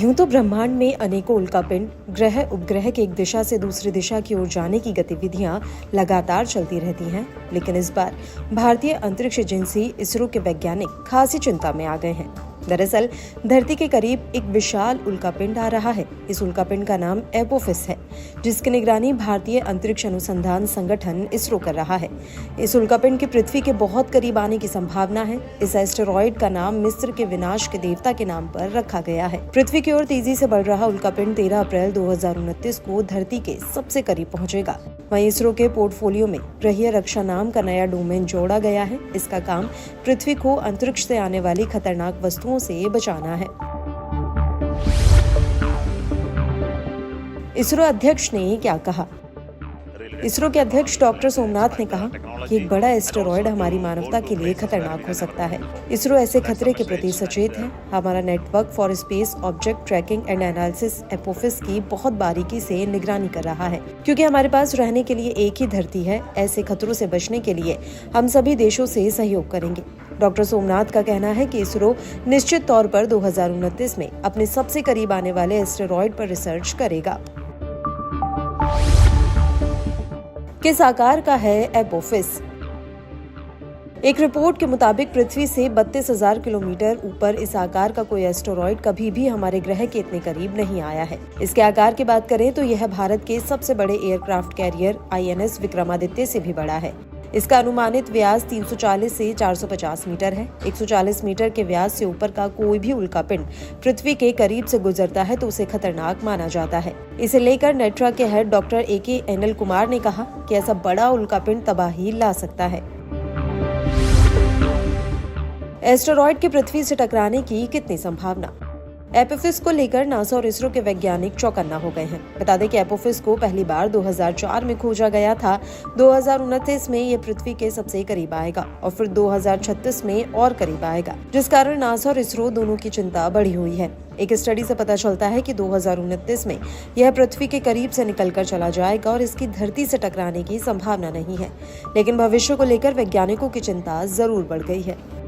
यूं तो ब्रह्मांड में अनेकों उल्कापिंड, ग्रह उपग्रह के एक दिशा से दूसरी दिशा की ओर जाने की गतिविधियां लगातार चलती रहती हैं, लेकिन इस बार भारतीय अंतरिक्ष एजेंसी इसरो के वैज्ञानिक खासी चिंता में आ गए हैं। दरअसल धरती के करीब एक विशाल उल्कापिंड आ रहा है। इस उल्कापिंड का नाम एपोफिस है, जिसकी निगरानी भारतीय अंतरिक्ष अनुसंधान संगठन इसरो कर रहा है। इस उल्कापिंड के पृथ्वी के बहुत करीब आने की संभावना है। इस एस्टेरॉयड का नाम मिस्र के विनाश के देवता के नाम पर रखा गया है। पृथ्वी की ओर तेजी से बढ़ रहा उल्कापिंड 13 अप्रैल 2029 को धरती के सबसे करीब पहुंचेगा। वहीं इसरो के पोर्टफोलियो में ग्रहीय रक्षा नाम का नया डोमेन जोड़ा गया है। इसका काम पृथ्वी को अंतरिक्ष से आने वाली खतरनाक वस्तुओं से बचाना है। इसरो अध्यक्ष ने क्या कहा? इसरो के अध्यक्ष डॉक्टर सोमनाथ ने कहा कि एक बड़ा एस्टेरॉयड हमारी मानवता के लिए खतरनाक हो सकता है। इसरो ऐसे खतरे के प्रति सचेत है। हमारा network for space object tracking and analysis Apophis की बहुत बारीकी से निगरानी कर रहा है, क्योंकि हमारे पास रहने के लिए एक ही धरती है। ऐसे खतरों से बचने के लिए हम सभी देशों से सहयोग करेंगे। डॉक्टर सोमनाथ का कहना है कि इसरो निश्चित तौर पर 2029 में अपने सबसे करीब आने वाले एस्टेरॉयड पर रिसर्च करेगा। किस आकार का है एपोफिस? एक रिपोर्ट के मुताबिक पृथ्वी से 32,000 किलोमीटर ऊपर इस आकार का कोई एस्टेरॉयड कभी भी हमारे ग्रह के इतने करीब नहीं आया है। इसके आकार की बात करें तो यह भारत के सबसे बड़े एयरक्राफ्ट कैरियर INS विक्रमादित्य से भी बड़ा है। इसका अनुमानित व्यास 340 से 450 मीटर है। 140 मीटर के व्यास से ऊपर का कोई भी उल्कापिंड पृथ्वी के करीब से गुजरता है तो उसे खतरनाक माना जाता है। इसे लेकर नेट्रा के head doctor AK Anil Kumar ने कहा कि ऐसा बड़ा उल्कापिंड तबाही ला सकता है। एस्टेरॉयड के पृथ्वी से टकराने की कितनी संभावना? एपोफिस को लेकर नासा और इसरो के वैज्ञानिक चौकन्ना हो गए हैं। बता दें कि एपोफिस को पहली बार 2004 में खोजा गया था। 2029 में ये पृथ्वी के सबसे करीब आएगा और फिर 2036 में और करीब आएगा, जिस कारण नासा और इसरो दोनों की चिंता बढ़ी हुई है। एक स्टडी से पता चलता है कि 2029 में यह पृथ्वी के करीब से निकलकर चला जाएगा और इसकी धरती से टकराने की संभावना नहीं है, लेकिन भविष्य को लेकर वैज्ञानिकों की चिंता जरूर बढ़ गई है।